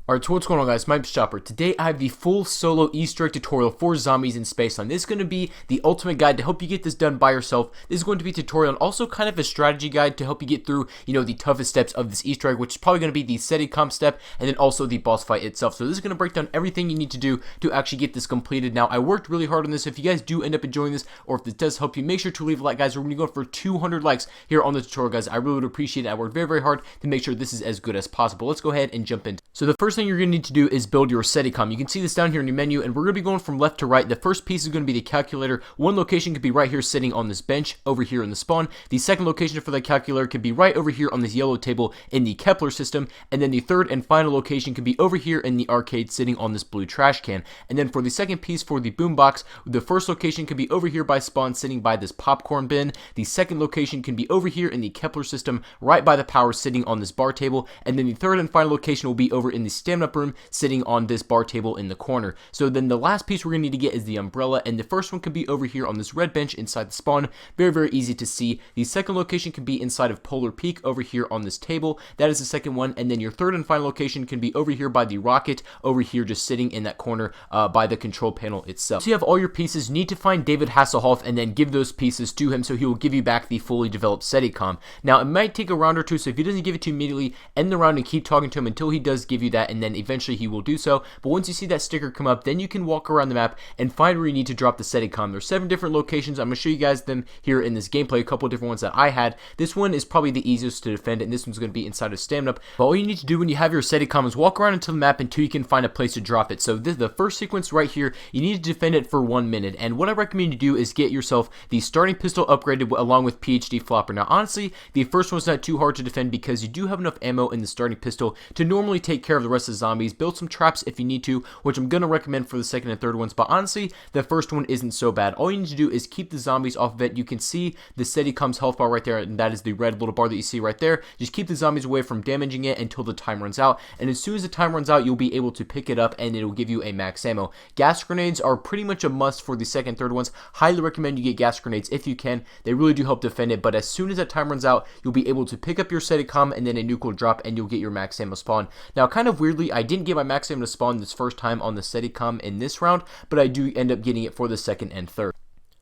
Alright, so what's going on, guys? My name's Chopper. Today I have the full solo Easter egg tutorial for zombies in Spaceland. This is going to be the ultimate guide to help you get this done by yourself. This is going to be a tutorial and also kind of a strategy guide to help you get through, the toughest steps of this Easter egg, which is probably going to be the SETI step and then also the boss fight itself. So this is going to break down everything you need to do to actually get this completed. Now, I worked really hard on this. If you guys do end up enjoying this, or if this does help you, make sure to leave a like, guys. We're going to go for 200 likes here on the tutorial, guys. I really would appreciate it. I worked very, very hard to make sure this is as good as possible. Let's go ahead and jump in. So the first thing you're going to need to do is build your SETI. You can see this down here in your menu, and we're going to be going from left to right. The first piece is going to be the calculator. One location could be right here sitting on this bench over here in the spawn. The second location for the calculator could be right over here on this yellow table in the Kepler system. And then the third and final location could be over here in the arcade sitting on this blue trash can. And then for the second piece for the boombox, the first location could be over here by spawn sitting by this popcorn bin. The second location can be over here in the Kepler system right by the power sitting on this bar table. And then the third and final location will be over in the stamina room sitting on this bar table in the corner. So then the last piece we're going to need to get is the umbrella, and the first one could be over here on this red bench inside the spawn. Very, very easy to see. The second location can be inside of Polar Peak over here on this table. That is the second one. And then your third and final location can be over here by the rocket over here just sitting in that corner by the control panel itself. So you have all your pieces. You need to find David Hasselhoff and then give those pieces to him so he will give you back the fully developed SETI. Now, it might take a round or two, so if he doesn't give it to you immediately, end the round and keep talking to him until he does give you that, and then eventually he will do so. But once you see that sticker come up, then you can walk around the map and find where you need to drop the SETI. There's 7 different locations. I'm going to show you guys them here in this gameplay, a couple of different ones that I had. This one is probably the easiest to defend, and this one's going to be inside of stamina. But all you need to do when you have your SETI is walk around into the map until you can find a place to drop it. So the first sequence right here, you need to defend it for 1 minute. And what I recommend you do is get yourself the starting pistol upgraded along with PhD flopper. Now, honestly, the first one's not too hard to defend because you do have enough ammo in the starting pistol to normally take care of the rest of the zombies. Build some traps if you need to, which I'm going to recommend for the second and third ones, but honestly, the first one isn't so bad. All you need to do is keep the zombies off of it. You can see the SETI health bar right there, and that is the red little bar that you see right there. Just keep the zombies away from damaging it until the time runs out, and as soon as the time runs out, you'll be able to pick it up, and it'll give you a max ammo. Gas grenades are pretty much a must for the second and third ones. Highly recommend you get gas grenades if you can. They really do help defend it, but as soon as that time runs out, you'll be able to pick up your SETI and then a nuke will drop, and you'll get your max ammo spawn. Now, kind of weirdly, I didn't get my max ammo to spawn this first time on the SETI in this round, but I do end up getting it for the second and third.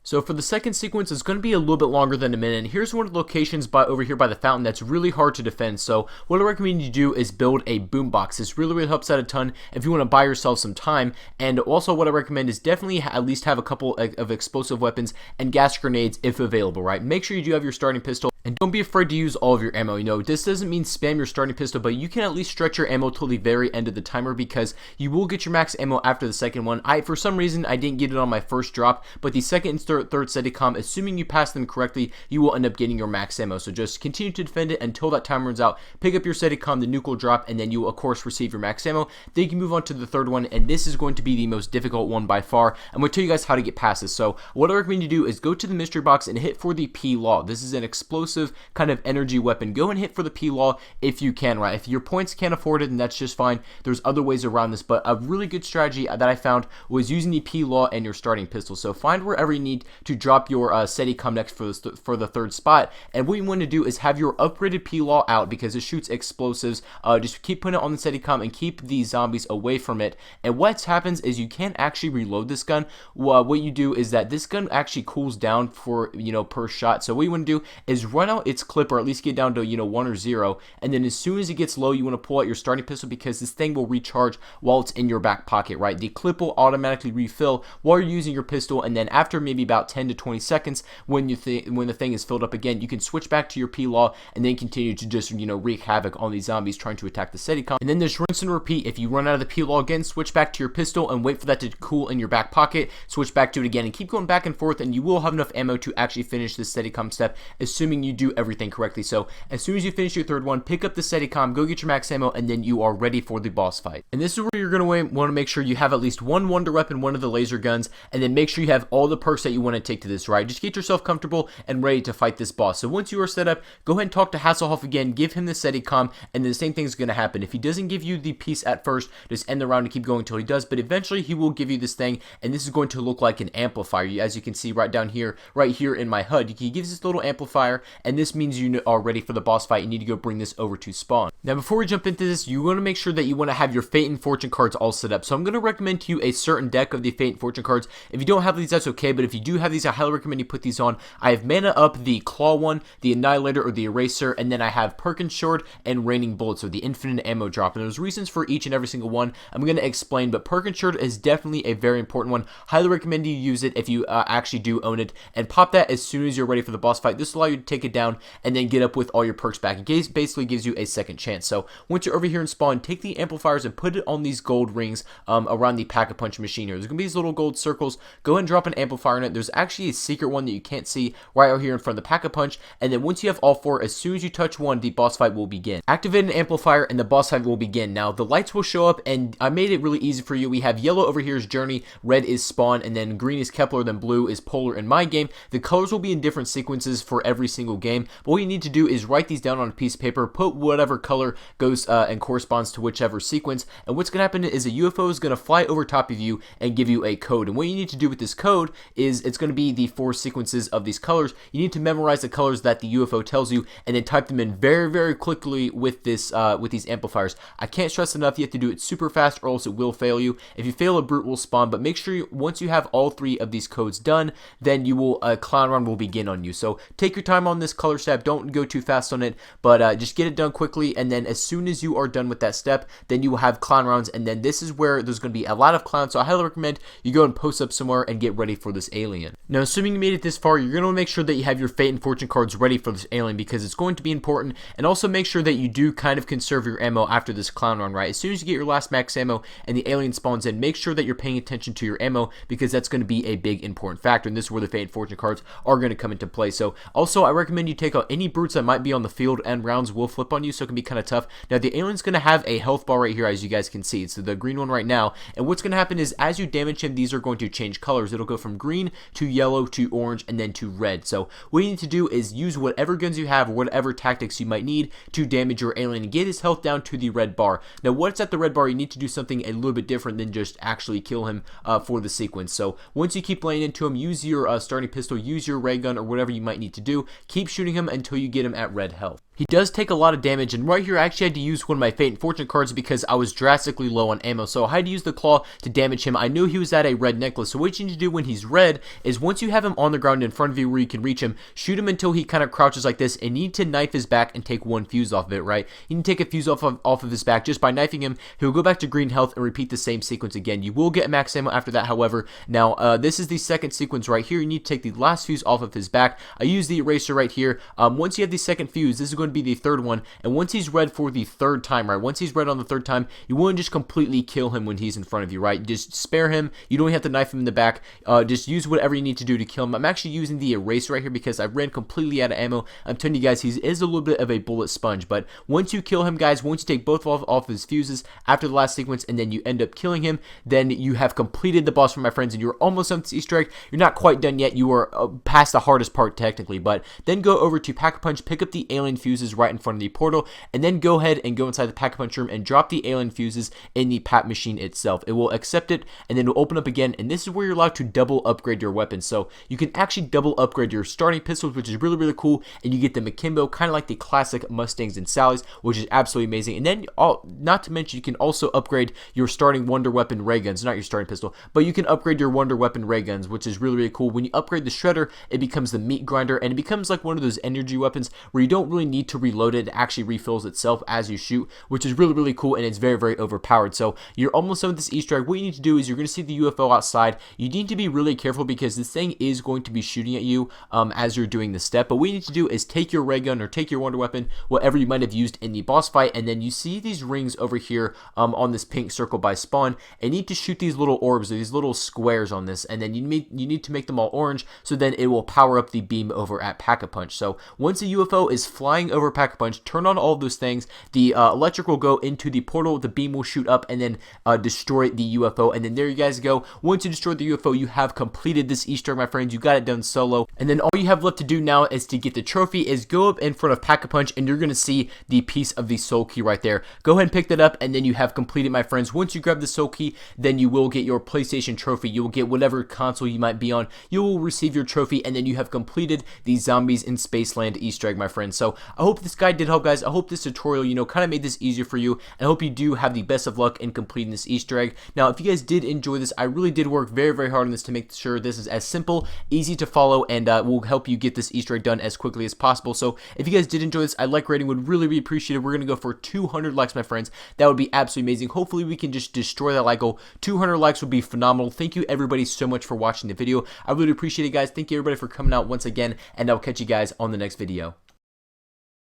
So for the second sequence, it's going to be a little bit longer than a minute, and here's one of the locations over here by the fountain that's really hard to defend. So what I recommend you do is build a boombox. This really, really helps out a ton if you want to buy yourself some time. And also what I recommend is definitely at least have a couple of explosive weapons and gas grenades if available, right? Make sure you do have your starting pistol. And don't be afraid to use all of your ammo. This doesn't mean spam your starting pistol, but you can at least stretch your ammo till the very end of the timer because you will get your max ammo after the second one. For some reason, I didn't get it on my first drop, but the second and third SETI, assuming you pass them correctly, you will end up getting your max ammo. So just continue to defend it until that time runs out. Pick up your SETI, the nuke will drop, and then you will, of course, receive your max ammo. Then you can move on to the third one, and this is going to be the most difficult one by far. I'm going to tell you guys how to get past this. So what I recommend you do is go to the mystery box and hit for the P-Law. This is an explosive kind of energy weapon. Go and hit for the P-Law if you can, right? If your points can't afford it, then that's just fine. There's other ways around this, but a really good strategy that I found was using the P-Law and your starting pistol. So find wherever you need to drop your SETI next for the third spot, and what you want to do is have your upgraded P-Law out because it shoots explosives. Just keep putting it on the SETI and keep the zombies away from it. And what happens is you can't actually reload this gun. What you do is that this gun actually cools down for per shot. So what you want to do is run out its clip, or at least get down to 1 or 0, and then as soon as it gets low, you want to pull out your starting pistol because this thing will recharge while it's in your back pocket, right? The clip will automatically refill while you're using your pistol, and then after maybe about 10 to 20 seconds, when the thing is filled up again, you can switch back to your P-Law and then continue to just wreak havoc on these zombies trying to attack the SETI. And then there's rinse and repeat. If you run out of the P-Law again, switch back to your pistol and wait for that to cool in your back pocket, switch back to it again, and keep going back and forth, and you will have enough ammo to actually finish this SETI step, assuming you do everything correctly. So as soon as you finish your third one, pick up the SETI, go get your max ammo, and then you are ready for the boss fight. And this is where you're going to want to make sure you have at least one wonder weapon, one of the laser guns, and then make sure you have all the perks that you want to take to this, right? Just get yourself comfortable and ready to fight this boss. So once you are set up, go ahead and talk to Hasselhoff again, give him the SETI, and then the same thing is going to happen. If he doesn't give you the piece at first, just end the round and keep going until he does, but eventually he will give you this thing, and this is going to look like an amplifier. As you can see right down here, right here in my HUD, he gives this little amplifier, and this means you are ready for the boss fight. You need to go bring this over to spawn. Now, before we jump into this, you want to make sure that you want to have your Fate and Fortune cards all set up. So I'm going to recommend to you a certain deck of the Fate and Fortune cards. If you don't have these, that's okay, but if you do have these, I highly recommend you put these on. I have Mana Up, the Claw one, the Annihilator or the Eraser, and then I have Perkins Short and Raining Bullets, or the Infinite Ammo Drop. And there's reasons for each and every single one I'm going to explain, but Perkins Short is definitely a very important one. Highly recommend you use it if you actually do own it, and pop that as soon as you're ready for the boss fight. This will allow you to take it down and then get up with all your perks back. It basically gives you a second chance. So once you're over here in spawn, take the amplifiers and put it on these gold rings around the Pack-a-Punch machine here. There's going to be these little gold circles. Go ahead and drop an amplifier in it. There's actually a secret one that you can't see right out here in front of the Pack-a-Punch, and then once you have all four, as soon as you touch one, the boss fight will begin. Activate an amplifier and the boss fight will begin. Now, the lights will show up, and I made it really easy for you. We have yellow over here is Journey, red is Spawn, and then green is Kepler, then blue is Polar in my game. The colors will be in different sequences for every single game, but what you need to do is write these down on a piece of paper, put whatever color goes and corresponds to whichever sequence, and what's going to happen is a UFO is going to fly over top of you and give you a code. And what you need to do with this code is it's going to be the 4 sequences of these colors. You need to memorize the colors that the UFO tells you and then type them in very, very quickly with this with these amplifiers. I can't stress enough, you have to do it super fast or else it will fail you. If you fail, a brute will spawn, but make sure once you have all 3 of these codes done, then you will clown round will begin on you. So take your time on this color step, don't go too fast on it, but just get it done quickly, and then as soon as you are done with that step, then you will have clown rounds, and then this is where there's going to be a lot of clowns. So I highly recommend you go and post up somewhere and get ready for this alien. Now, assuming you made it this far, you're going to make sure that you have your Fate and Fortune cards ready for this alien, because it's going to be important, and also make sure that you do kind of conserve your ammo after this clown run, right? As soon as you get your last max ammo and the alien spawns in, make sure that you're paying attention to your ammo, because that's going to be a big important factor, and this is where the Fate and Fortune cards are going to come into play. So also, I recommend you take out any brutes that might be on the field, and rounds will flip on you, so it can be kind of tough. Now, the alien's going to have a health bar right here, as you guys can see. It's the green one right now, and what's going to happen is as you damage him, these are going to change colors. It'll go from green to yellow to orange and then to red. So what you need to do is use whatever guns you have, whatever tactics you might need to damage your alien and get his health down to the red bar. Now, once at the red bar, you need to do something a little bit different than just actually kill him for the sequence. So once you keep laying into him, use your starting pistol, use your ray gun, or whatever you might need to do. Keep shooting him until you get him at red health. He does take a lot of damage, and right here I actually had to use one of my Fate and Fortune cards because I was drastically low on ammo, so I had to use the claw to damage him. I knew he was at a red necklace, so what you need to do when he's red is once you have him on the ground in front of you where you can reach him, shoot him until he kind of crouches like this, and you need to knife his back and take one fuse off of it, right? You need to take a fuse off of his back. Just by knifing him, he'll go back to green health and repeat the same sequence again. You will get max ammo after that, however. Now, this is the second sequence right here. You need to take the last fuse off of his back. I use the eraser right here. Once you have the second fuse, this is going to be the third one, and once he's red for the third time, right? Once he's red on the third time, you wouldn't just completely kill him when he's in front of you, right? Just spare him. You don't have to knife him in the back. Just use whatever you need to do to kill him. I'm actually using the eraser right here because I ran completely out of ammo. I'm telling you guys, he is a little bit of a bullet sponge, but once you kill him, guys, once you take both off his fuses after the last sequence, and then you end up killing him, then you have completed the boss for my friends, and you're almost done with this Easter egg. You're not quite done yet. You are past the hardest part technically, but then go over to Pack-a-Punch, pick up the alien fuses right in front of the portal, and then go ahead and go inside the Pack-a-Punch room and drop the alien fuses in the Pat machine itself. It will accept it, and then it will open up again, and this is where you're allowed to double upgrade your weapons. So you can actually double upgrade your starting pistols, which is really, really cool, and you get the Akimbo, kind of like the classic Mustangs and Sallies, which is absolutely amazing. And then, not to mention, you can also upgrade your starting Wonder Weapon ray guns, not your starting pistol, but you can upgrade your Wonder Weapon ray guns, which is really, really cool. When you upgrade the Shredder, it becomes the Meat Grinder, and it becomes like one of those energy weapons where you don't really need to reload it. It actually refills itself as you shoot, which is really, really cool, and it's very, very overpowered. So you're almost done with this Easter egg. What you need to do is you're going to see the UFO outside. You need to be really careful because this thing is going to be shooting at you as you're doing this step. But what you need to do is take your ray gun or take your Wonder Weapon, whatever you might have used in the boss fight, and then you see these rings over here on this pink circle by spawn, and you need to shoot these little orbs or these little squares on this, and then you need to make them all orange, so then it will power up the beam over at Pack-a-Punch. So once the UFO is flying over Pack-a-Punch, turn on all of those things. The electric will go into the portal, the beam will shoot up, and then destroy the UFO. And then there you guys go. Once you destroy the UFO, you have completed this Easter egg, my friends. You got it done solo. And then all you have left to do now is to get the trophy, is go up in front of Pack-a-Punch, and you're going to see the piece of the soul key right there. Go ahead and pick that up, and then you have completed, my friends. Once you grab the soul key, then you will get your PlayStation trophy. You will get whatever console you might be on. You will receive your trophy, and then you have completed the Zombies in Spaceland Easter egg, my friends. So I hope this guide did help, guys. I hope this tutorial, kind of made this easier for you, and I hope you do have the best of luck in completing this Easter egg. Now, if you guys did enjoy this, I really did work very, very hard on this to make sure this is as simple, easy to follow, and will help you get this Easter egg done as quickly as possible. So if you guys did enjoy this, a like rating would really be appreciated. We're going to go for 200 likes, my friends. That would be absolutely amazing. Hopefully, we can just destroy that like goal. 200 likes would be phenomenal. Thank you, everybody, so much for watching the video. I really appreciate it, guys. Thank you, everybody, for coming out once again, and I'll catch you guys on the next video.